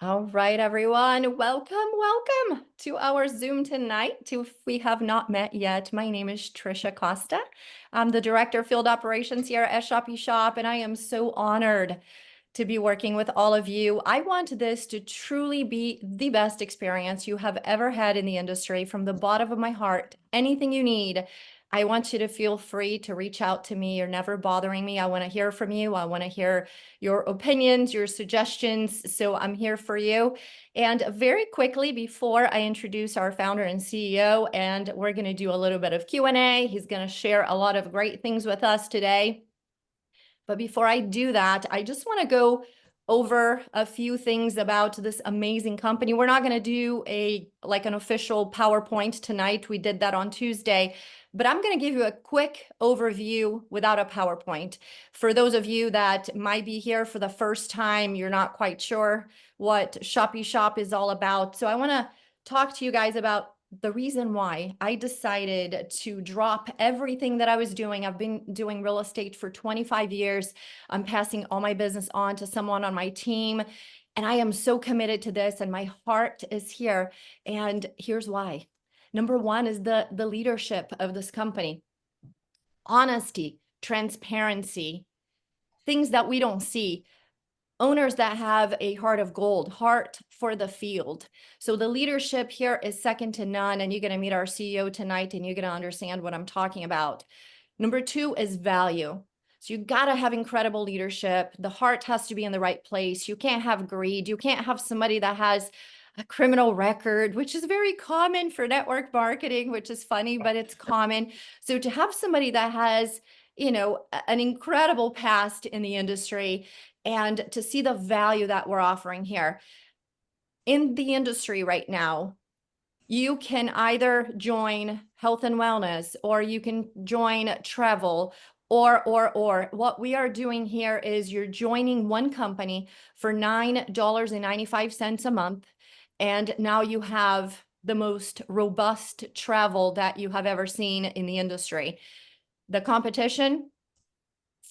All right, everyone. Welcome to our Zoom tonight. If we have not met yet, my name is Trisha Costa. I'm the Director of Field Operations here at ShoppyShop, and I am so honored to be working with all of you. I want this to truly be the best experience you have ever had in the industry from the bottom of my heart. Anything you need, I want you to feel free to reach out to me. You're never bothering me. I want to hear from you. I want to hear your opinions, your suggestions. So I'm here for you. And very quickly, before I introduce our founder and CEO, and we're going to do a little bit of Q&A. He's going to share a lot of great things with us today. But before I do that, I just want to go over a few things about this amazing company. We're not going to do an official PowerPoint tonight. We did that on Tuesday, but I'm going to give you a quick overview without a PowerPoint. For those of you that might be here for the first time, you're not quite sure what ShoppyShop is all about. So I want to talk to you guys about the reason why I decided to drop everything that I was doing. I've been doing real estate for 25 years. I'm passing all my business on to someone on my team. And I am so committed to this, and my heart is here. And here's why. Number one is the leadership of this company. Honesty, transparency, things that we don't see. Owners that have a heart of gold, heart for the field. So the leadership here is second to none, and you're going to meet our CEO tonight, and you're going to understand what I'm talking about. Number two is value. So you got to have incredible leadership. The heart has to be in the right place. You can't have greed. You can't have somebody that has a criminal record, which is very common for network marketing, which is funny, but it's common. So to have somebody that has, an incredible past in the industry, and to see the value that we're offering here in the industry right now, you can either join health and wellness, or you can join travel, or what we are doing here is you're joining one company for $9.95 a month. And now you have the most robust travel that you have ever seen in the industry. The competition,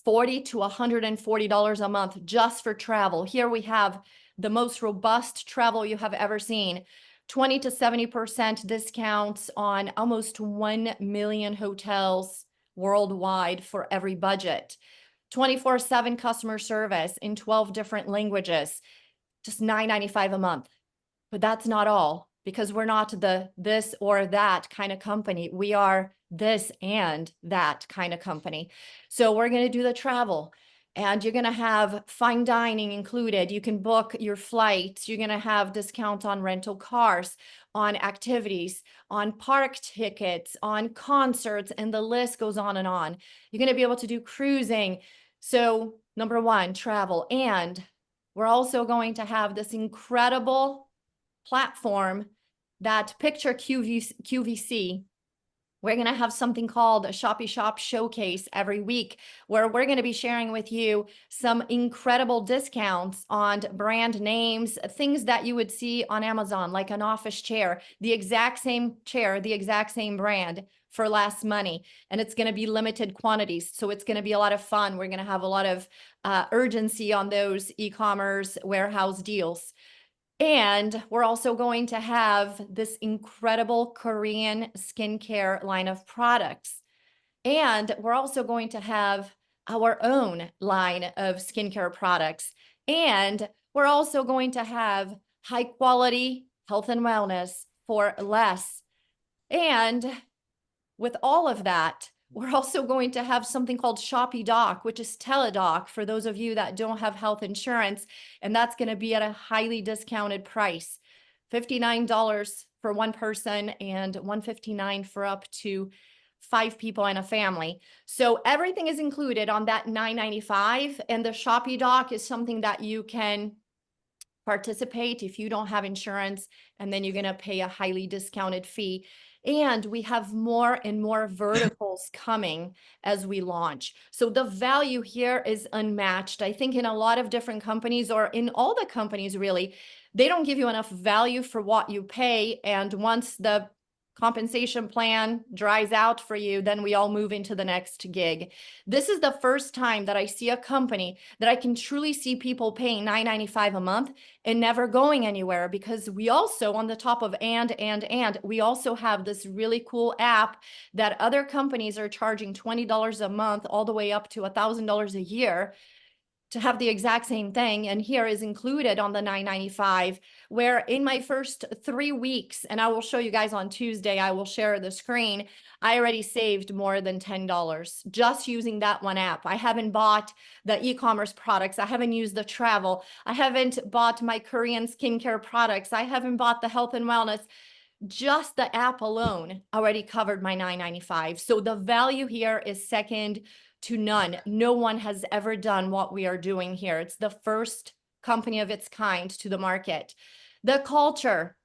$40 to $140 a month just for travel. Here we have the most robust travel you have ever seen. 20 to 70% discounts on almost 1 million hotels worldwide for every budget. 24/7 customer service in 12 different languages, just $9.95 a month. But that's not all, because we're not the this or that kind of company. We are this and that kind of company. So we're going to do the travel, and you're going to have fine dining included. You can book your flights. You're going to have discounts on rental cars, on activities, on park tickets, on concerts, and the list goes on and on. You're going to be able to do cruising. So number one, travel. And we're also going to have this incredible platform that picture QVC. We're going to have something called a ShoppyShop Showcase every week, where we're going to be sharing with you some incredible discounts on brand names, things that you would see on Amazon, like an office chair, the exact same chair, the exact same brand for less money. And it's going to be limited quantities. So it's going to be a lot of fun. We're going to have a lot of urgency on those e-commerce warehouse deals. And we're also going to have this incredible Korean skincare line of products. And we're also going to have our own line of skincare products. And we're also going to have high quality health and wellness for less. And with all of that, we're also going to have something called ShoppyDoc, which is teledoc for those of you that don't have health insurance. And that's going to be at a highly discounted price, $59 for one person and $159 for up to 5 people in a family. So everything is included on that $9.95. And the ShoppyDoc is something that you can participate if you don't have insurance, and then you're going to pay a highly discounted fee. And we have more and more verticals coming as we launch. So the value here is unmatched. I think in a lot of different companies, or in all the companies really, they don't give you enough value for what you pay. And once the compensation plan dries out for you, then we all move into the next gig. This is the first time that I see a company that I can truly see people paying $9.95 a month and never going anywhere, because we also, on the top of and we also have this really cool app that other companies are charging $20 a month all the way up to $1,000 a year to have the exact same thing. And here is included on the $9.95, where in my first 3 weeks, and I will show you guys on Tuesday, I will share the screen, I already saved more than $10 just using that one app. I haven't bought the e-commerce products. I haven't used the travel. I haven't bought my Korean skincare products. I haven't bought the health and wellness. Just the app alone already covered my $9.95. So the value here is second to none. No one has ever done what we are doing here. It's the first company of its kind to the market. The culture.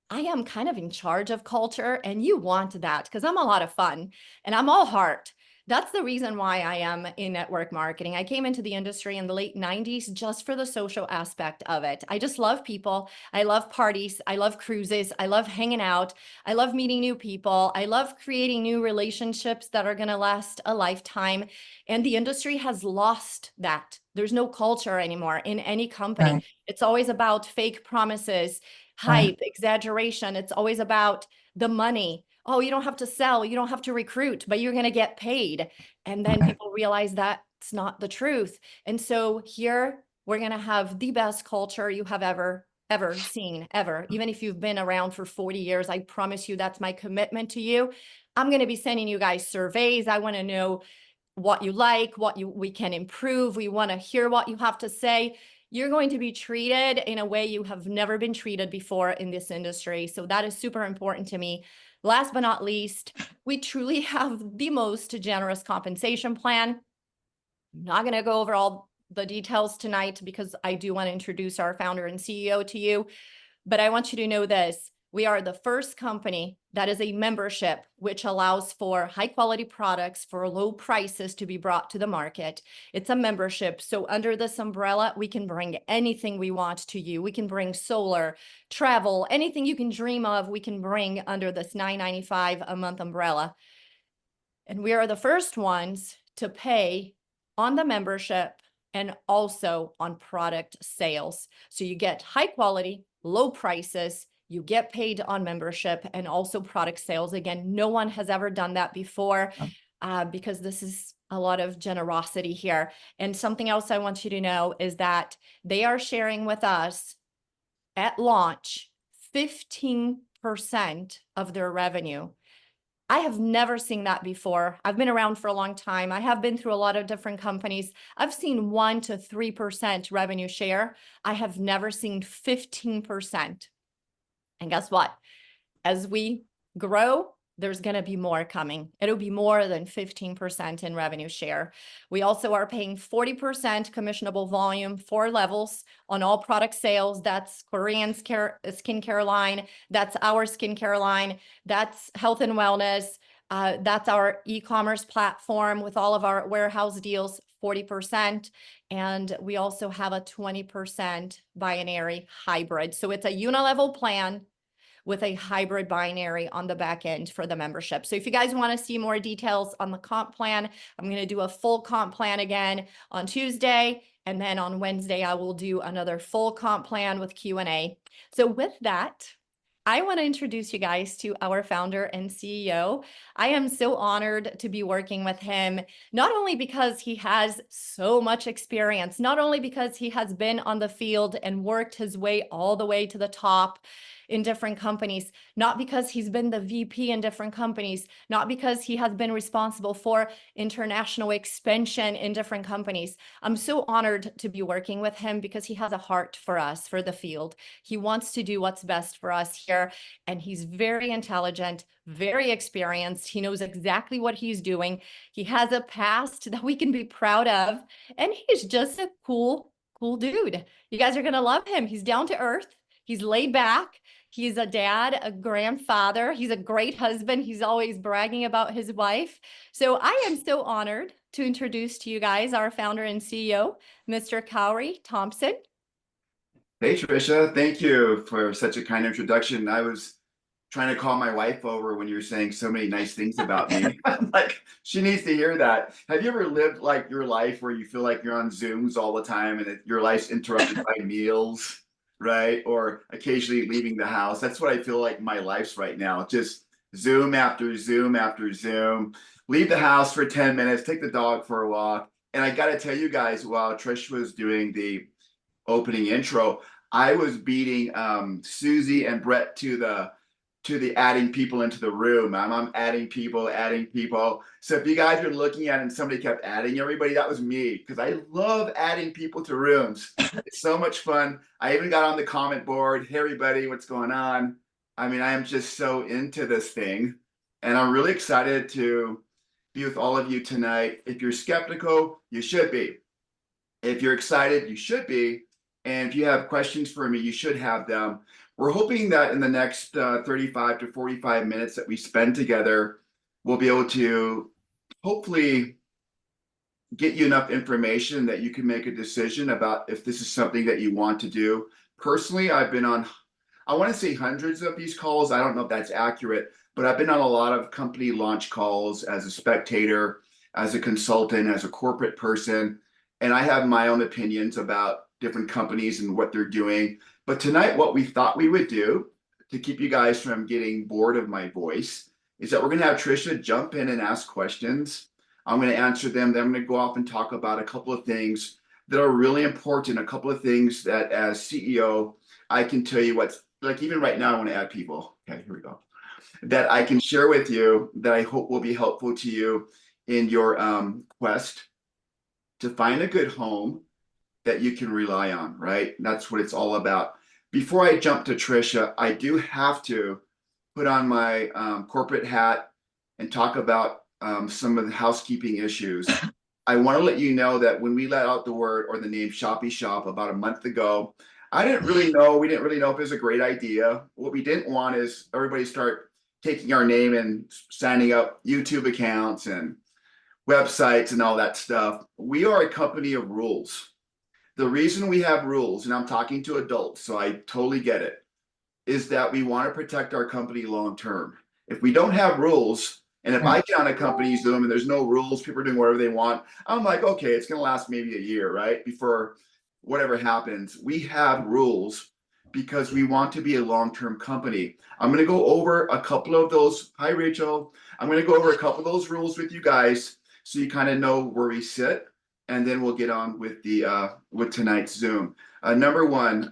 I am kind of in charge of culture, and you want that because I'm a lot of fun and I'm all heart. That's the reason why I am in network marketing. I came into the industry in the late 90s just for the social aspect of it. I just love people. I love parties. I love cruises. I love hanging out. I love meeting new people. I love creating new relationships that are going to last a lifetime. And the industry has lost that. There's no culture anymore in any company. Right. It's always about fake promises, Right. hype, exaggeration. It's always about the money. Oh, you don't have to sell, you don't have to recruit, but you're going to get paid. And then Right. people realize that's not the truth. And so here we're going to have the best culture you have ever seen, ever. Even if you've been around for 40 years, I promise you that's my commitment to you. I'm going to be sending you guys surveys. I want to know what you like, we can improve. We want to hear what you have to say. You're going to be treated in a way you have never been treated before in this industry. So that is super important to me. Last but not least, we truly have the most generous compensation plan. I'm not going to go over all the details tonight because I do want to introduce our founder and CEO to you. But I want you to know this. We are the first company that is a membership, which allows for high quality products for low prices to be brought to the market. It's a membership. So under this umbrella, we can bring anything we want to you. We can bring solar, travel, anything you can dream of, we can bring under this $9.95 a month umbrella. And we are the first ones to pay on the membership and also on product sales. So you get high quality, low prices, you get paid on membership and also product sales. Again, no one has ever done that before because this is a lot of generosity here. And something else I want you to know is that they are sharing with us at launch 15% of their revenue. I have never seen that before. I've been around for a long time. I have been through a lot of different companies. I've seen 1 to 3% revenue share. I have never seen 15%. And guess what? As we grow, there's going to be more coming. It'll be more than 15% in revenue share. We also are paying 40% commissionable volume, 4 levels on all product sales. That's Korean skincare line. That's our skincare line. That's health and wellness. That's our e-commerce platform with all of our warehouse deals, 40%. And we also have a 20% binary hybrid. So it's a unilevel plan with a hybrid binary on the back end for the membership. So if you guys want to see more details on the comp plan, I'm going to do a full comp plan again on Tuesday. And then on Wednesday, I will do another full comp plan with Q&A. So with that, I want to introduce you guys to our founder and CEO. I am so honored to be working with him, not only because he has so much experience, not only because he has been on the field and worked his way all the way to the top in different companies, not because he's been the VP in different companies, not because he has been responsible for international expansion in different companies. I'm so honored to be working with him because he has a heart for us, for the field. He wants to do what's best for us here, and he's very intelligent, very experienced. He knows exactly what he's doing. He has a past that we can be proud of, and he's just a cool dude. You guys are going to love him. He's down to earth. He's laid back. He's a dad, a grandfather. He's a great husband. He's always bragging about his wife. So I am so honored to introduce to you guys our founder and CEO, Mr. Kauri Thompson. Hey, Trisha, thank you for such a kind introduction. I was trying to call my wife over when you're saying so many nice things about me. I'm like, she needs to hear that. Have you ever lived like your life where you feel like you're on Zooms all the time and your life's interrupted by meals, right? Or occasionally leaving the house. That's what I feel like my life's right now. Just Zoom after Zoom after Zoom. Leave the house for 10 minutes, take the dog for a walk. And I got to tell you guys, while Trish was doing the opening intro, I was beating Susie and Brett to the adding people into the room. I'm adding people, adding people. So if you guys are looking at it and somebody kept adding everybody, that was me, because I love adding people to rooms. It's so much fun. I even got on the comment board. Hey, everybody, what's going on? I mean, I am just so into this thing. And I'm really excited to be with all of you tonight. If you're skeptical, you should be. If you're excited, you should be. And if you have questions for me, you should have them. We're hoping that in the next 35 to 45 minutes that we spend together, we'll be able to hopefully get you enough information that you can make a decision about if this is something that you want to do. Personally, I've been on, I want to say hundreds of these calls. I don't know if that's accurate, but I've been on a lot of company launch calls as a spectator, as a consultant, as a corporate person. And I have my own opinions about different companies and what they're doing. But tonight, what we thought we would do to keep you guys from getting bored of my voice is that we're going to have Trisha jump in and ask questions. I'm going to answer them. Then I'm going to go off and talk about a couple of things that are really important, a couple of things that as CEO, I can tell you what's like, even right now, I want to add people. Okay, here we go. That I can share with you that I hope will be helpful to you in your quest to find a good home that you can rely on, right? And that's what it's all about. Before I jump to Trisha, I do have to put on my corporate hat and talk about some of the housekeeping issues. I want to let you know that when we let out the word or the name ShoppyShop about a month ago, we didn't really know if it was a great idea. What we didn't want is everybody start taking our name and signing up YouTube accounts and websites and all that stuff. We are a company of rules. The reason we have rules, and I'm talking to adults, so I totally get it, is that we want to protect our company long term. If we don't have rules, and if I get on a company's Zoom and there's no rules, people are doing whatever they want, I'm like, okay, it's going to last maybe a year, right? Before whatever happens. We have rules because we want to be a long-term company. I'm going to go over a couple of those. Hi, Rachel. I'm going to go over a couple of those rules with you guys so you kind of know where we sit, and then we'll get on with the with tonight's Zoom. Number one,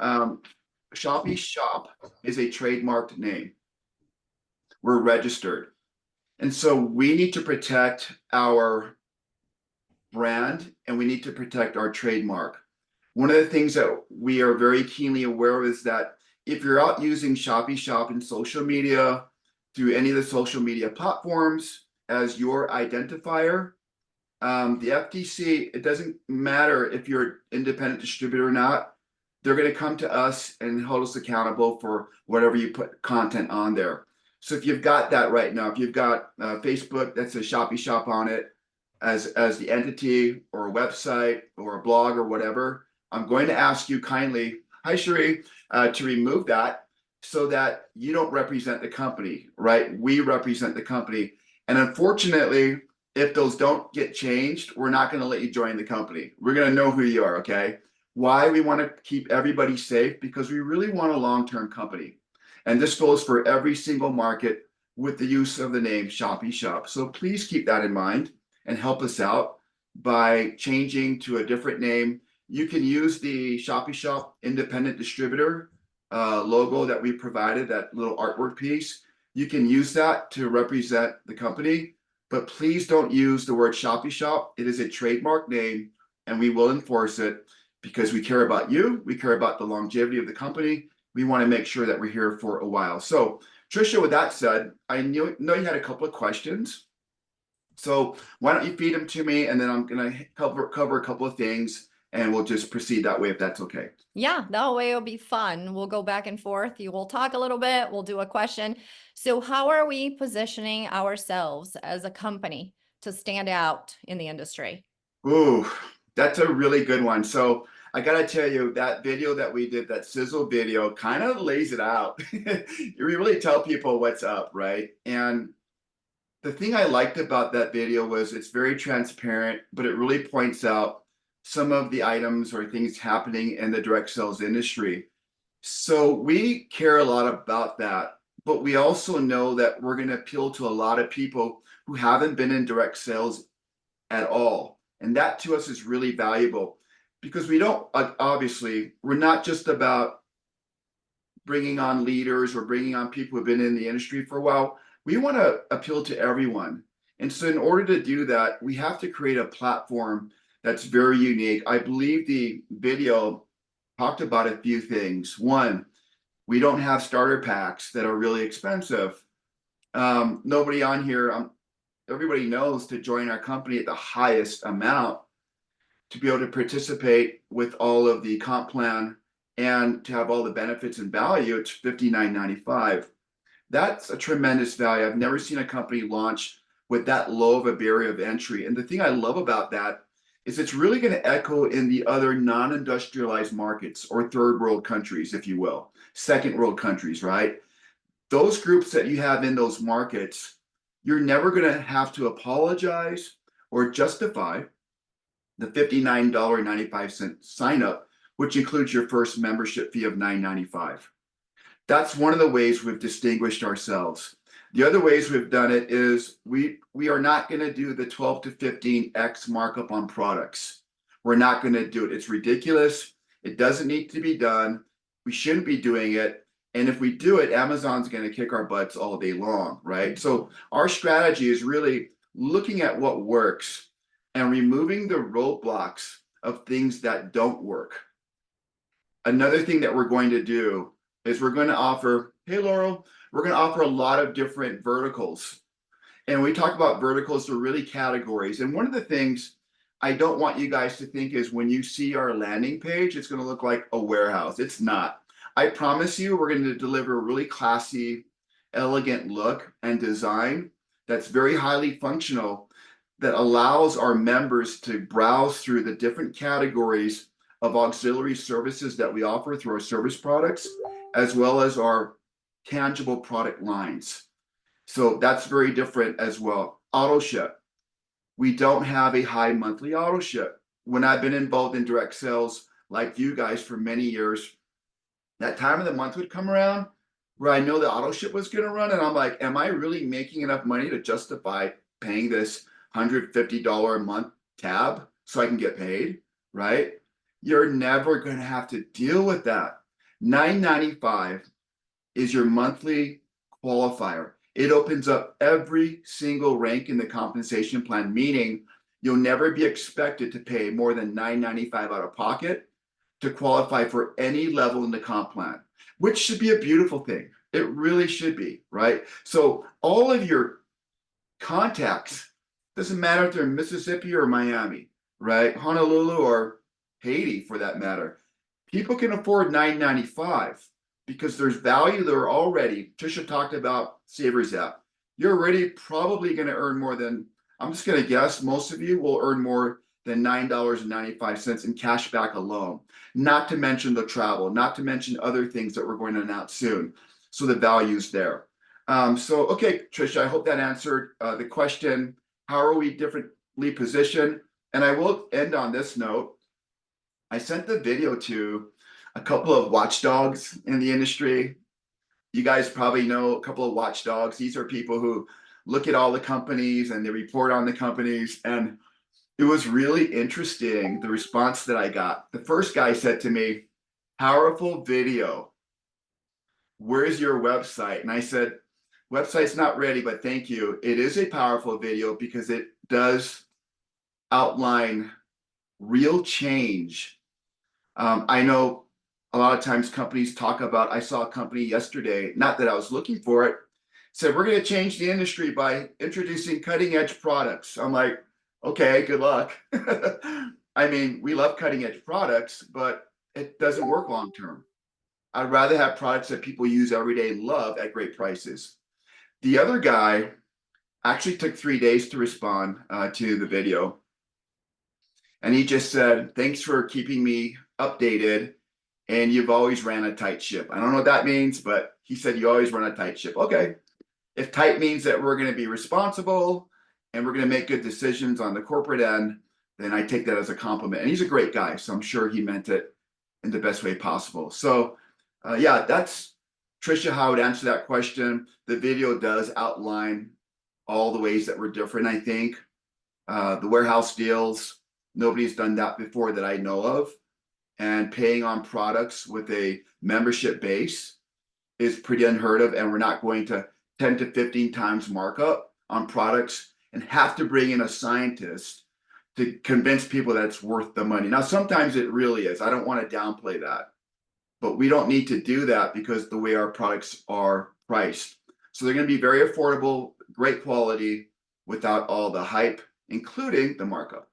ShoppyShop is a trademarked name. We're registered. And so we need to protect our brand and we need to protect our trademark. One of the things that we are very keenly aware of is that if you're out using ShoppyShop in social media, through any of the social media platforms as your identifier, the FTC, it doesn't matter if you're an independent distributor or not, they're going to come to us and hold us accountable for whatever you put content on there. So if you've got that right now, if you've got Facebook that says ShoppyShop on it as the entity or a website or a blog or whatever, I'm going to ask you kindly, hi Sheree, to remove that so that you don't represent the company, right? We represent the company. And unfortunately, if those don't get changed, we're not going to let you join the company. We're going to know who you are, okay? Why we want to keep everybody safe? Because we really want a long-term company. And this goes for every single market with the use of the name ShoppyShop. So please keep that in mind and help us out by changing to a different name. You can use the ShoppyShop independent distributor logo that we provided, that little artwork piece. You can use that to represent the company, but please don't use the word ShoppyShop. It is a trademark name and we will enforce it because we care about you. We care about the longevity of the company. We want to make sure that we're here for a while. So Trisha, with that said, I know you had a couple of questions. So why don't you feed them to me, and then I'm going to cover a couple of things, and we'll just proceed that way if that's okay. Yeah, that way it'll be fun. We'll go back and forth. You will talk a little bit. We'll do a question. So how are we positioning ourselves as a company to stand out in the industry? Ooh, that's a really good one. So I gotta tell you, that video that we did, that sizzle video, kind of lays it out. You really tell people what's up, right? And the thing I liked about that video was it's very transparent, but it really points out some of the items or things happening in the direct sales industry. So we care a lot about that, but we also know that we're going to appeal to a lot of people who haven't been in direct sales at all. And that to us is really valuable because we don't, obviously, we're not just about bringing on leaders or bringing on people who've been in the industry for a while. We want to appeal to everyone. And so, in order to do that, we have to create a platform that's very unique. I believe the video talked about a few things. One, we don't have starter packs that are really expensive. Nobody on here, everybody knows to join our company at the highest amount to be able to participate with all of the comp plan and to have all the benefits and value. It's $59.95. That's a tremendous value. I've never seen a company launch with that low of a barrier of entry. And the thing I love about that is it's really going to echo in the other non-industrialized markets or third world countries, if you will, second world countries, right? Those groups that you have in those markets, you're never going to have to apologize or justify the $59.95 sign up, which includes your first membership fee of $9.95. That's one of the ways we've distinguished ourselves. The other ways we've done it is we are not going to do the 12 to 15x markup on products. We're not going to do it. It's ridiculous. It doesn't need to be done. We shouldn't be doing it. And if we do it, Amazon's going to kick our butts all day long, right? So our strategy is really looking at what works and removing the roadblocks of things that don't work. Another thing that we're going to do is we're going to offer, hey, Laurel, we're going to offer a lot of different verticals. And when we talk about verticals, they're really categories. And one of the things I don't want you guys to think is when you see our landing page, it's going to look like a warehouse. It's not. I promise you, we're going to deliver a really classy, elegant look and design that's very highly functional, that allows our members to browse through the different categories of auxiliary services that we offer through our service products, as well as our tangible product lines. So that's very different as well. Auto ship. We don't have a high monthly auto ship. When I've been involved in direct sales like you guys for many years, that time of the month would come around where I know the auto ship was going to run. And I'm like, am I really making enough money to justify paying this $150 a month tab so I can get paid, right? You're never going to have to deal with that. $9.95 is your monthly qualifier. It opens up every single rank in the compensation plan, meaning you'll never be expected to pay more than $9.95 out of pocket to qualify for any level in the comp plan, which should be a beautiful thing. It really should be, right? So all of your contacts, doesn't matter if they're in Mississippi or Miami, right? Honolulu or Haiti for that matter. People can afford $9.95 because there's value there already. Trisha talked about Savers app. You're already probably going to earn more than, I'm just going to guess, most of you will earn more than $9.95 in cash back alone. Not to mention the travel, not to mention other things that we're going to announce soon. So the value's there. Okay, Trisha, I hope that answered the question. How are we differently positioned? And I will end on this note. I sent the video to a couple of watchdogs in the industry. You guys probably know a couple of watchdogs. These are people who look at all the companies and they report on the companies. And it was really interesting, the response that I got. The first guy said to me, powerful video. Where's your website? And I said, website's not ready, but thank you. It is a powerful video because it does outline real change. I know a lot of times companies talk about, I saw a company yesterday, not that I was looking for it, said, we're going to change the industry by introducing cutting edge products. I'm like, okay, good luck. I mean, we love cutting edge products, but it doesn't work long term. I'd rather have products that people use every day and love at great prices. The other guy actually took 3 days to respond to the video. And he just said, thanks for keeping me updated, and you've always ran a tight ship. I don't know what that means, but he said you always run a tight ship. Okay. If tight means that we're going to be responsible and we're going to make good decisions on the corporate end, then I take that as a compliment. And he's a great guy, so I'm sure he meant it in the best way possible. So, yeah, that's Trisha, how I would answer that question. The video does outline all the ways that we're different, I think. The warehouse deals, nobody's done that before that I know of. And paying on products with a membership base is pretty unheard of. And we're not going to 10 to 15 times markup on products and have to bring in a scientist to convince people that it's worth the money. Now, sometimes it really is. I don't want to downplay that, but we don't need to do that because the way our products are priced. So they're going to be very affordable, great quality without all the hype, including the markup.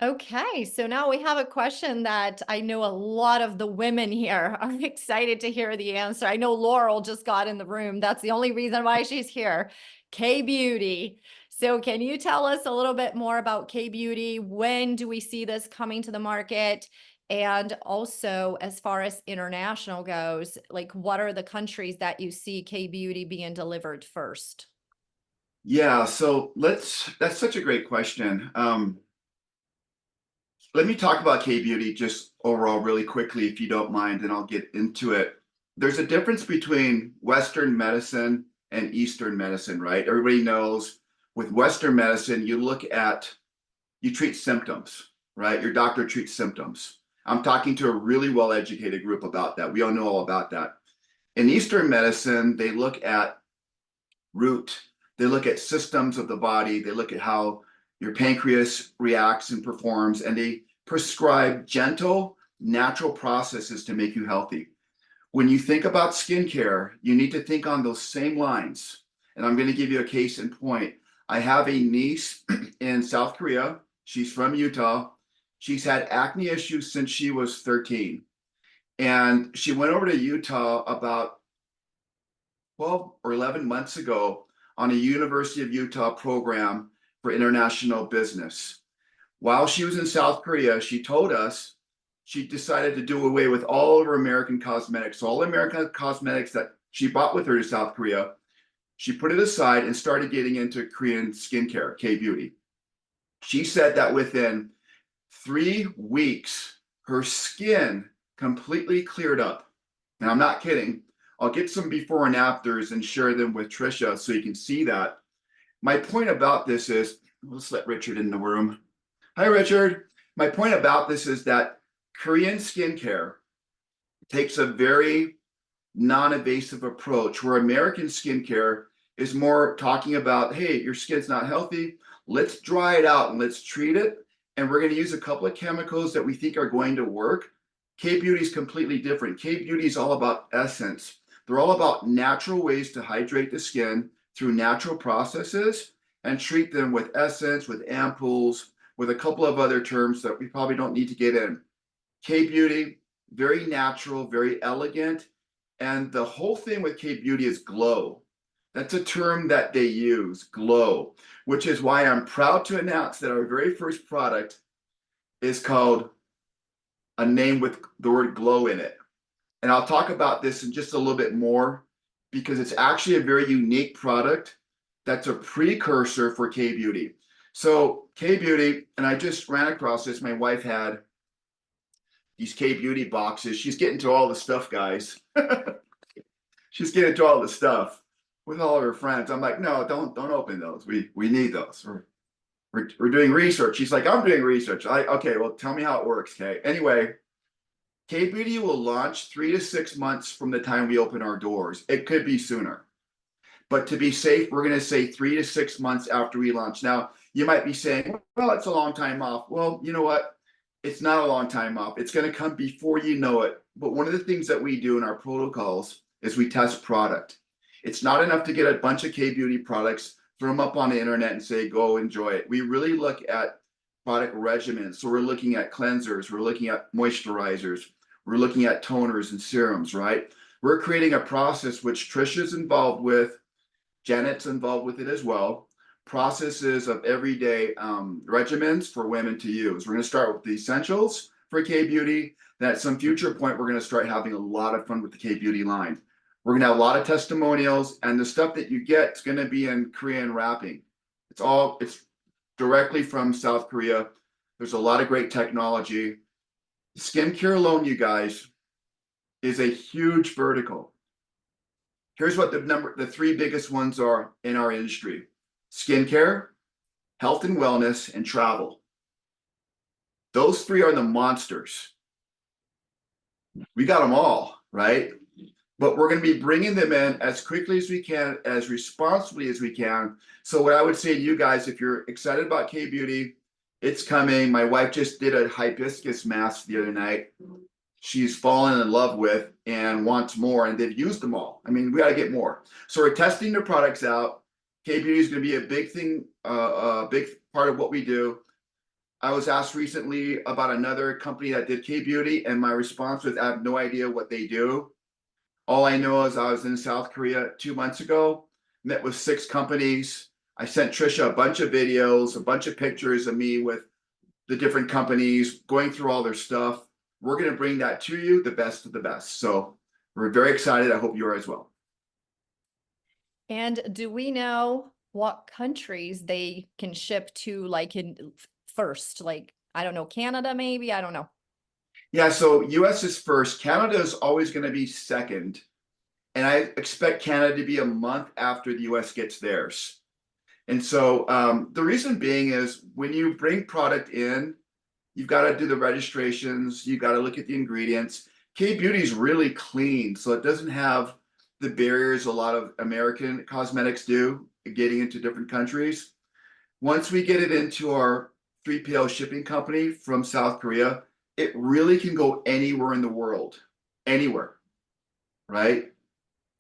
Okay, so now we have a question that I know a lot of the women here are excited to hear the answer. I know Laurel just got in the room. That's the only reason why she's here. K-Beauty. So can you tell us a little bit more about K-Beauty? When do we see this coming to the market? And also, as far as international goes, like what are the countries that you see K-Beauty being delivered first? Yeah, so that's such a great question. Let me talk about K-Beauty just overall really quickly, if you don't mind, and I'll get into it. There's a difference between Western medicine and Eastern medicine, right? Everybody knows with Western medicine, you treat symptoms, right? Your doctor treats symptoms. I'm talking to a really well-educated group about that. We all know all about that. In Eastern medicine, they look at root, they look at systems of the body, they look at how your pancreas reacts and performs, and they prescribe gentle, natural processes to make you healthy. When you think about skincare, you need to think on those same lines. And I'm going to give you a case in point. I have a niece in South Korea. She's from Utah. She's had acne issues since she was 13. And she went over to Utah about 12 or 11 months ago on a University of Utah program for international business. While she was in South Korea, she told us she decided to do away with all of her American cosmetics. So all American cosmetics that she bought with her to South Korea, she put it aside and started getting into Korean skincare, K-Beauty. She said that within 3 weeks, her skin completely cleared up. And I'm not kidding. I'll get some before and afters and share them with Trisha so you can see that. My point about this is, let's let Richard in the room. Hi, Richard. My point about this is that Korean skincare takes a very non-invasive approach, where American skincare is more talking about, hey, your skin's not healthy. Let's dry it out and let's treat it. And we're going to use a couple of chemicals that we think are going to work. K-Beauty is completely different. K-Beauty is all about essence. They're all about natural ways to hydrate the skin through natural processes and treat them with essence, with ampoules, with a couple of other terms that we probably don't need to get in. K-Beauty, very natural, very elegant. And the whole thing with K-Beauty is glow. That's a term that they use, glow, which is why I'm proud to announce that our very first product is called a name with the word glow in it. And I'll talk about this in just a little bit more because it's actually a very unique product that's a precursor for K-Beauty. So K-Beauty, and I just ran across this, my wife had these K-Beauty boxes. She's getting to all the stuff, guys. She's getting to all the stuff with all of her friends. I'm like, no, don't open those. We need those. We're doing research. She's like, I'm doing research. Okay, well, tell me how it works, Kay. Anyway, K-Beauty will launch 3 to 6 months from the time we open our doors. It could be sooner. But to be safe, we're going to say 3 to 6 months after we launch. Now, you might be saying, well, it's a long time off. Well, you know what? It's not a long time off. It's going to come before you know it. But one of the things that we do in our protocols is we test product. It's not enough to get a bunch of K-Beauty products, throw them up on the internet and say, go enjoy it. We really look at product regimens. So we're looking at cleansers, we're looking at moisturizers, we're looking at toners and serums, right? We're creating a process which Trisha's involved with, Janet's involved with it as well, processes of everyday regimens for women to use. We're going to start with the essentials. for K-Beauty, that at some future point, we're going to start having a lot of fun with the K-Beauty line. We're going to have a lot of testimonials, and the stuff that you get is going to be in Korean wrapping. It's directly from South Korea. There's a lot of great technology. Skincare alone, you guys, is a huge vertical. Here's what the three biggest ones are in our industry: skincare, health and wellness, and travel. Those three are the monsters. We got them all, right? But we're going to be bringing them in as quickly as we can, as responsibly as we can. So what I would say to you guys, if you're excited about K-Beauty, it's coming. My wife just did a hibiscus mask the other night. She's fallen in love with and wants more, and they've used them all. I mean, we got to get more. So we're testing the products out. K-Beauty is going to be a big thing, a big part of what we do. I was asked recently about another company that did K-Beauty, and my response was, I have no idea what they do. All I know is I was in South Korea 2 months ago, met with 6 companies. I sent Trisha a bunch of videos, a bunch of pictures of me with the different companies, going through all their stuff. We're going to bring that to you, the best of the best. So we're very excited. I hope you are as well. And do we know what countries they can ship to, like in first? Like, I don't know, Canada, maybe? I don't know. Yeah, so US is first. Canada is always going to be second. And I expect Canada to be a month after the US gets theirs. And so the reason being is when you bring product in, you've got to do the registrations. You've got to look at the ingredients. K-Beauty is really clean, so it doesn't have the barriers a lot of American cosmetics do getting into different countries. Once we get it into our 3PL shipping company from South Korea, it really can go anywhere in the world, anywhere, right?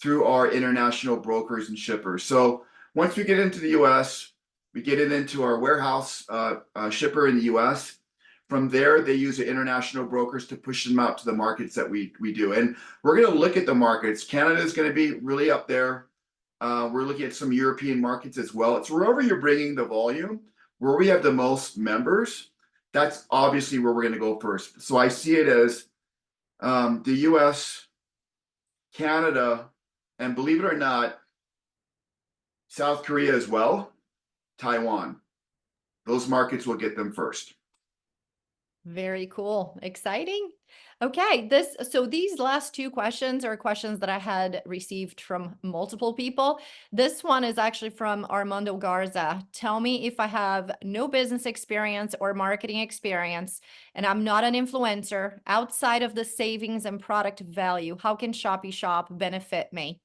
Through our international brokers and shippers. So once we get into the US, we get it into our warehouse shipper in the US. From there, they use the international brokers to push them out to the markets that we do. And we're going to look at the markets. Canada is going to be really up there. We're looking at some European markets as well. It's wherever you're bringing the volume, where we have the most members, that's obviously where we're going to go first. So I see it as the US, Canada, and believe it or not, South Korea as well, Taiwan. Those markets will get them first. Very cool. Exciting. Okay, so these last 2 questions are questions that I had received from multiple people. This one is actually from Armando Garza. Tell me if I have no business experience or marketing experience and I'm not an influencer outside of the savings and product value, how can ShoppyShop benefit me?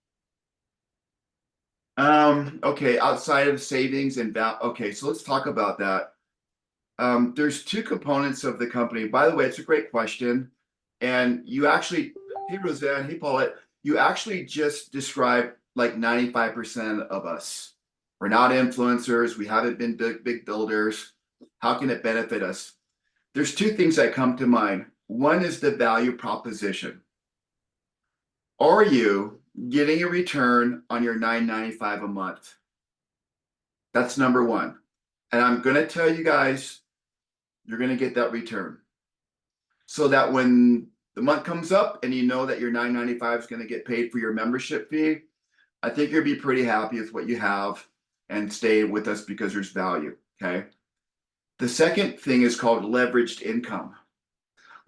Okay, outside of savings and okay, so let's talk about that. There's 2 components of the company. By the way, it's a great question. And you actually, hey Roseanne, hey Paulette, you actually just described like 95% of us. We're not influencers. We haven't been big builders. How can it benefit us? There's 2 things that come to mind. One is the value proposition. Are you getting a return on your $9.95 a month? That's number 1. And I'm going to tell you guys, you're going to get that return. So that when the month comes up and you know that your $9.95 is going to get paid for your membership fee, I think you'll be pretty happy with what you have and stay with us because there's value, okay? The second thing is called leveraged income.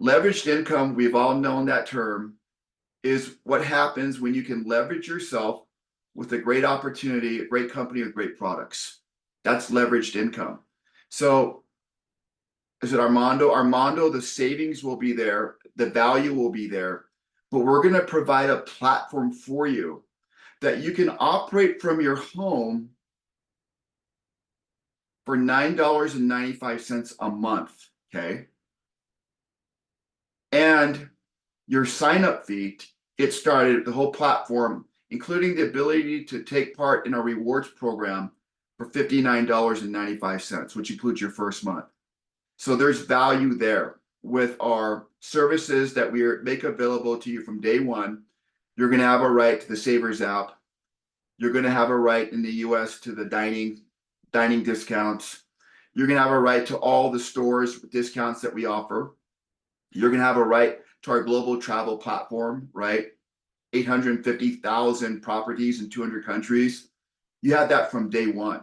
Leveraged income, we've all known that term, is what happens when you can leverage yourself with a great opportunity, a great company with great products. That's leveraged income. So is it Armando? Armando, the savings will be there, the value will be there, but we're going to provide a platform for you that you can operate from your home for $9.95 a month, okay? And your sign-up fee, it started the whole platform, including the ability to take part in our rewards program for $59.95, which includes your first month. So there's value there with our services that we make available to you from day one. You're going to have a right to the Savers app. You're going to have a right in the US to the dining discounts. You're going to have a right to all the stores discounts that we offer. You're going to have a right to our global travel platform, right? 850,000 properties in 200 countries. You have that from day one.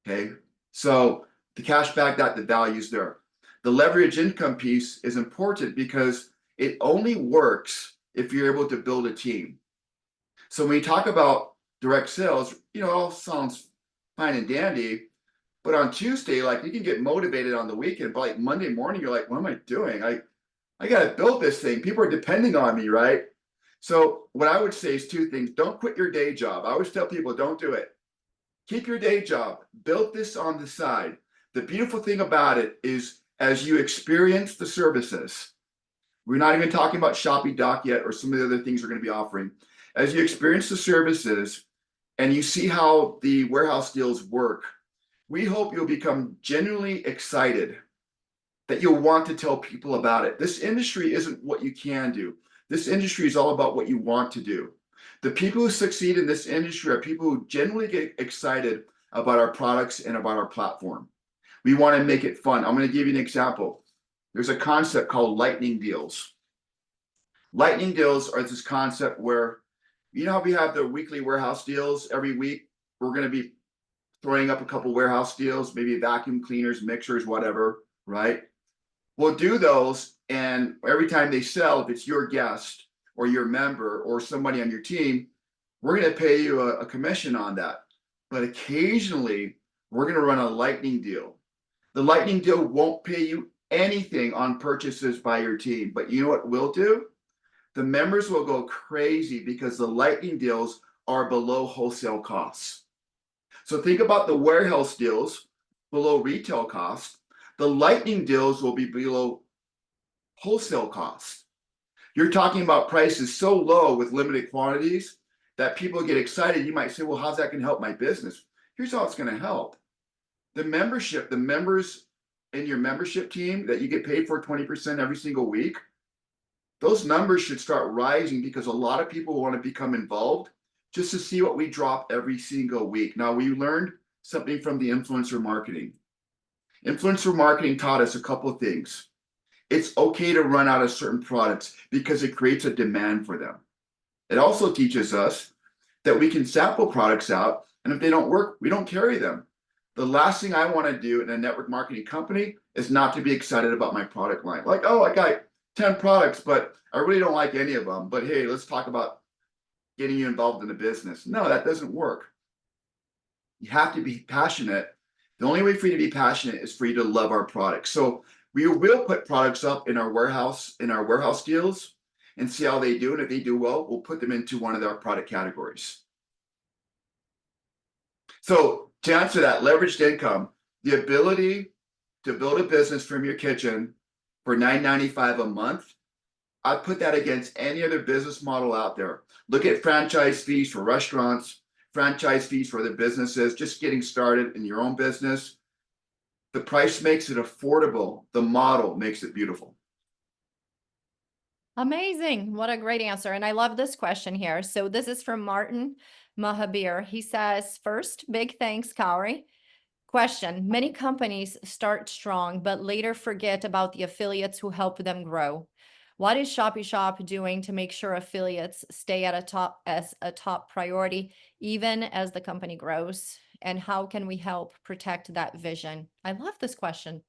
Okay. So the cash back, that the value's there. The leverage income piece is important because it only works if you're able to build a team. So when we talk about direct sales, it all sounds fine and dandy. But on Tuesday, like you can get motivated on the weekend, but like Monday morning, you're like, what am I doing? I got to build this thing. People are depending on me, right? So what I would say is two things. Don't quit your day job. I always tell people, don't do it. Keep your day job. Build this on the side. The beautiful thing about it is as you experience the services, we're not even talking about Shopee Doc yet or some of the other things we're going to be offering. As you experience the services and you see how the warehouse deals work, we hope you'll become genuinely excited that you'll want to tell people about it. This industry isn't what you can do. This industry is all about what you want to do. The people who succeed in this industry are people who genuinely get excited about our products and about our platform. We want to make it fun. I'm going to give you an example. There's a concept called lightning deals. Lightning deals are this concept where, how we have the weekly warehouse deals every week? We're going to be throwing up a couple warehouse deals, maybe vacuum cleaners, mixers, whatever, right? We'll do those, and every time they sell, if it's your guest or your member or somebody on your team, we're going to pay you a commission on that. But occasionally, we're going to run a lightning deal. The lightning deal won't pay you anything on purchases by your team, but you know what we'll do? The members will go crazy because the lightning deals are below wholesale costs. So think about the warehouse deals below retail cost. The lightning deals will be below wholesale cost. You're talking about prices so low with limited quantities that people get excited. You might say, well, how's that going to help my business? Here's how it's going to help. The members in your membership team that you get paid for 20% every single week, those numbers should start rising because a lot of people want to become involved just to see what we drop every single week. Now, we learned something from the influencer marketing. Influencer marketing taught us a couple of things. It's okay to run out of certain products because it creates a demand for them. It also teaches us that we can sample products out, and if they don't work, we don't carry them. The last thing I want to do in a network marketing company is not to be excited about my product line. Like, oh, I got 10 products, but I really don't like any of them. But hey, let's talk about getting you involved in the business. No, that doesn't work. You have to be passionate. The only way for you to be passionate is for you to love our products. So we will put products up in our warehouse deals and see how they do. And if they do well, we'll put them into one of our product categories. So to answer that, leveraged income, the ability to build a business from your kitchen for $9.95 a month, I put that against any other business model out there. Look at franchise fees for restaurants, franchise fees for the businesses, just getting started in your own business. The price makes it affordable. The model makes it beautiful. Amazing. What a great answer. And I love this question here. So this is from Martin Mahabir. He says, first, big thanks, Kauri. Question, many companies start strong, but later forget about the affiliates who help them grow. What is ShoppyShop doing to make sure affiliates stay at a top priority, even as the company grows? And how can we help protect that vision? I love this question.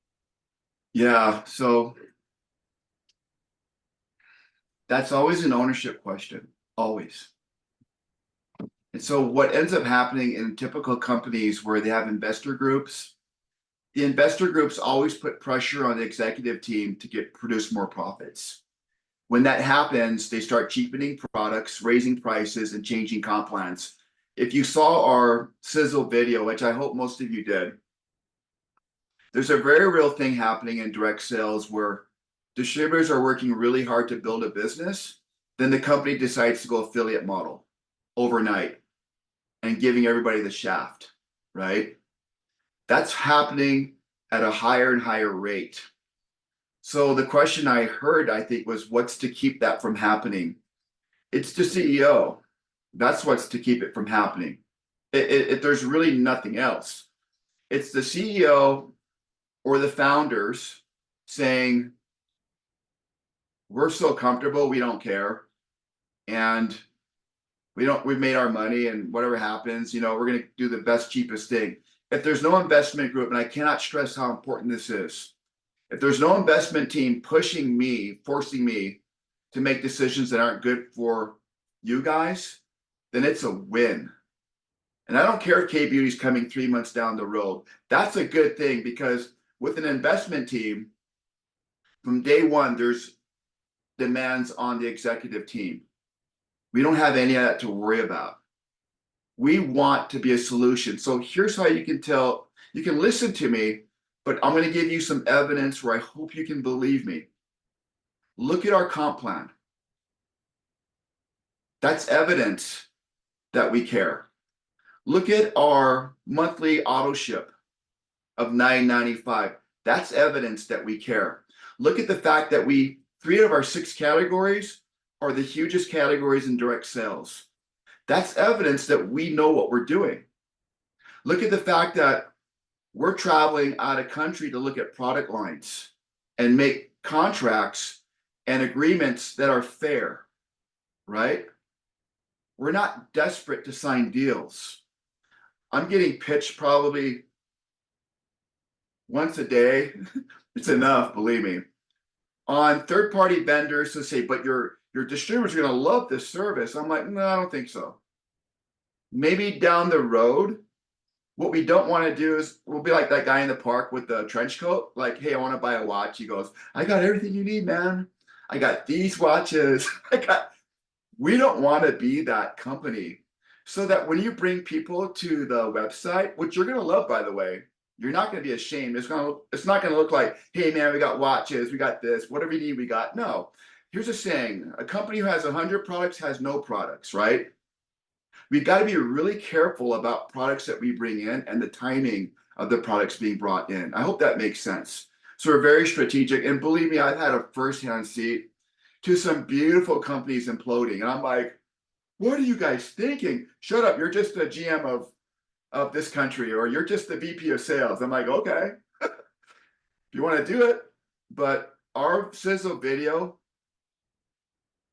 Yeah, so that's always an ownership question, always. And so what ends up happening in typical companies where they have investor groups, the investor groups always put pressure on the executive team to produce more profits. When that happens, they start cheapening products, raising prices, and changing comp plans. If you saw our sizzle video, which I hope most of you did, there's a very real thing happening in direct sales where distributors are working really hard to build a business. Then the company decides to go affiliate model overnight and giving everybody the shaft, right? That's happening at a higher and higher rate. So the question I heard, I think, was what's to keep that from happening? It's the CEO. That's what's to keep it from happening. There's really nothing else. It's the CEO or the founders saying, we're so comfortable, we don't care. And we've made our money, and whatever happens, we're going to do the best, cheapest thing. If there's no investment group, and I cannot stress how important this is, if there's no investment team pushing me, forcing me to make decisions that aren't good for you guys, then it's a win. And I don't care if K Beauty's coming 3 months down the road. That's a good thing, because with an investment team, from day one, there's demands on the executive team. We don't have any of that to worry about. We want to be a solution. So here's how you can tell, you can listen to me, but I'm going to give you some evidence where I hope you can believe me. Look at our comp plan. That's evidence that we care. Look at our monthly auto ship of $9.95. That's evidence that we care. Look at the fact that 3 of our 6 categories are the hugest categories in direct sales. That's evidence that we know what we're doing. Look at the fact that we're traveling out of country to look at product lines and make contracts and agreements that are fair, right? We're not desperate to sign deals. I'm getting pitched probably once a day. It's enough, believe me, on third-party vendors to say, but your distributors are going to love this service. I'm like, no, I don't think so. Maybe down the road, what we don't want to do is, we'll be like that guy in the park with the trench coat. Like, hey, I want to buy a watch. He goes, I got everything you need, man. I got these watches. We don't want to be that company. So that when you bring people to the website, which you're going to love, by the way, you're not going to be ashamed. It's not going to look like, hey, man, we got watches, we got this, whatever you need, we got. No. Here's a saying: a company who has 100 products has no products, right? We've got to be really careful about products that we bring in and the timing of the products being brought in. I hope that makes sense. So we're very strategic. And believe me, I've had a firsthand seat to some beautiful companies imploding. And I'm like, what are you guys thinking? Shut up. You're just a GM of this country, or you're just the VP of sales. I'm like, okay, if you want to do it. But our sizzle video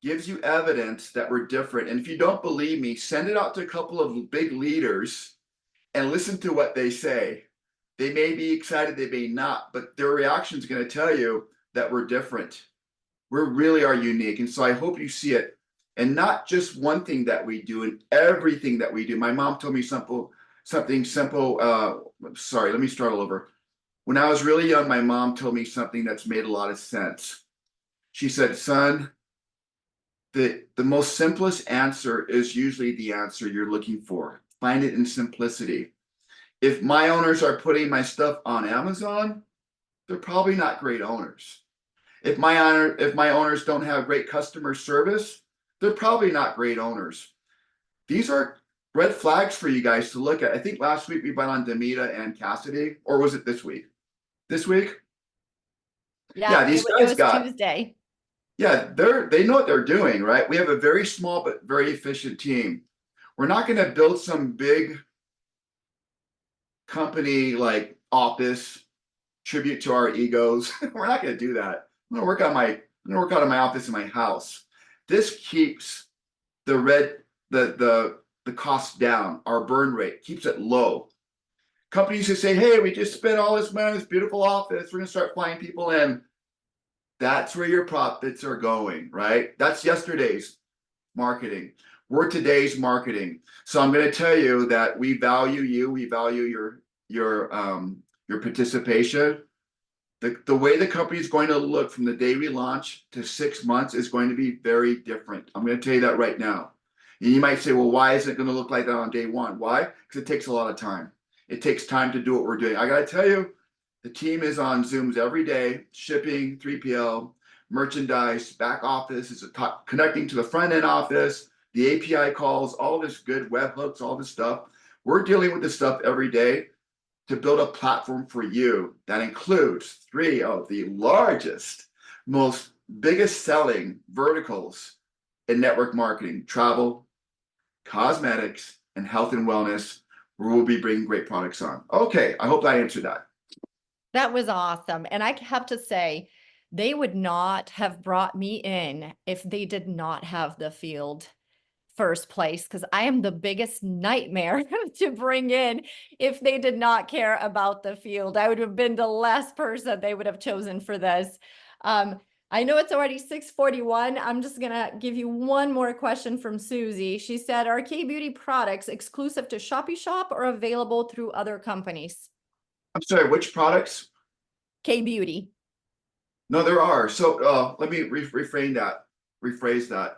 gives you evidence that we're different. And if you don't believe me, send it out to a couple of big leaders and listen to what they say. They may be excited, they may not, but their reaction is going to tell you that we're different. We really are unique. And so I hope you see it. And not just one thing that we do, and everything that we do. My mom told me something simple. Sorry, let me start all over. When I was really young, my mom told me something that's made a lot of sense. She said, son, the most simplest answer is usually the answer you're looking for. Find it in simplicity. If my owners are putting my stuff on Amazon, they're probably not great owners. If my owners don't have great customer service, they're probably not great owners. These are red flags for you guys to look at. I think last week we went on Demita and Cassidy, or was it this week? This week? Yeah, these it guys was got, Tuesday. yeah, they know what they're doing, right? We have a very small but very efficient team. We're not going to build some big company like office, tribute to our egos. We're not going to do that. I'm going to work out of my office in my house. This keeps the cost down. Our burn rate keeps it low. Companies who say, hey, we just spent all this money on this beautiful office, we're going to start flying people in. That's where your profits are going, right? That's yesterday's marketing. We're today's marketing. So I'm going to tell you that we value you. We value your participation. The way the company is going to look from the day we launch to 6 months is going to be very different. I'm going to tell you that right now. And you might say, well, why is it going to look like that on day one? Why? Because it takes a lot of time. It takes time to do what we're doing. I got to tell you, the team is on Zooms every day, shipping, 3PL, merchandise, back office, is connecting to the front end office, the API calls, all this good webhooks, all this stuff. We're dealing with this stuff every day to build a platform for you that includes 3 of the largest, most biggest selling verticals in network marketing: travel, cosmetics, and health and wellness, where we'll be bringing great products on. Okay, I hope I answered that. That was awesome. And I have to say, they would not have brought me in if they did not have the field first place, because I am the biggest nightmare to bring in if they did not care about the field. I would have been the last person they would have chosen for this. I know it's already 6:41. I'm just gonna give you one more question from Susie. She said, are K-Beauty products exclusive to ShoppyShop or available through other companies? I'm sorry, which products? K-Beauty. No, there are. So let me rephrase that.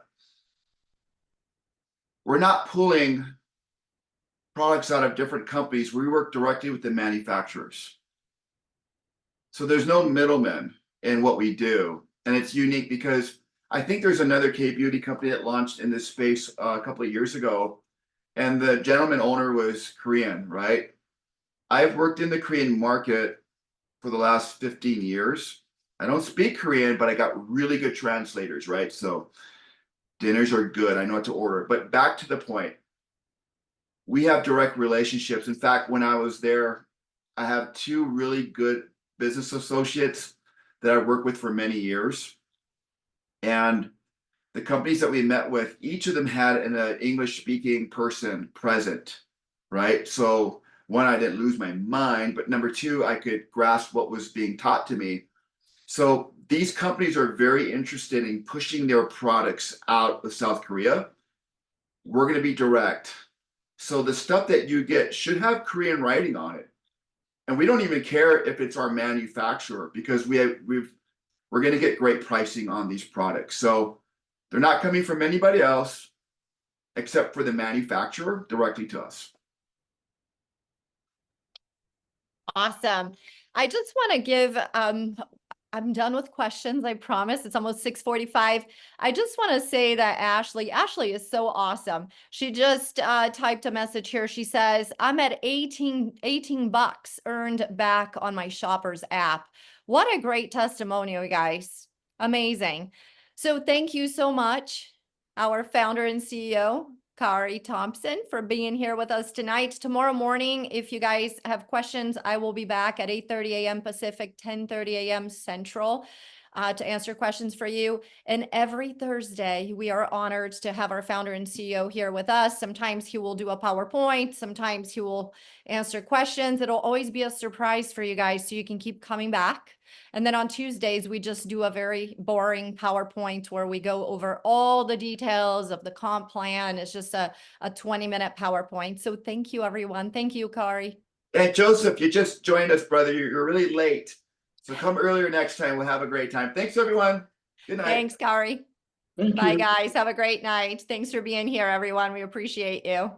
We're not pulling products out of different companies. We work directly with the manufacturers. So there's no middlemen in what we do. And it's unique because I think there's another K-Beauty company that launched in this space a couple of years ago. And the gentleman owner was Korean, right? I've worked in the Korean market for the last 15 years. I don't speak Korean, but I got really good translators, right? So dinners are good. I know what to order. But back to the point, we have direct relationships. In fact, when I was there, I have two really good business associates that I worked with for many years. And the companies that we met with, each of them had an English speaking person present, right? So one, I didn't lose my mind, but number two, I could grasp what was being taught to me. So these companies are very interested in pushing their products out of South Korea. We're going to be direct. So the stuff that you get should have Korean writing on it. And we don't even care if it's our manufacturer, because we're going to get great pricing on these products. So they're not coming from anybody else except for the manufacturer directly to us. Awesome. I just want to give, I'm done with questions, I promise. It's almost 6:45. I just want to say that Ashley is so awesome. She just typed a message here. She says, I'm at 18 bucks earned back on my Shoppers app. What a great testimonial, you guys. Amazing. So thank you so much, our founder and CEO, Kauri Thompson, for being here with us tonight. Tomorrow morning, if you guys have questions, I will be back at 8:30 a.m. Pacific, 10:30 a.m. Central to answer questions for you. And every Thursday, we are honored to have our founder and CEO here with us. Sometimes he will do a PowerPoint. Sometimes he will answer questions. It'll always be a surprise for you guys, so you can keep coming back. And then on Tuesdays, we just do a very boring PowerPoint where we go over all the details of the comp plan. It's just a 20-minute PowerPoint. So thank you, everyone. Thank you, Kauri. And Joseph, you just joined us, brother. You're really late. So come earlier next time. We'll have a great time. Thanks, everyone. Good night. Thanks, Kauri. Thank Bye, you. guys. Have a great night. Thanks for being here, everyone. We appreciate you.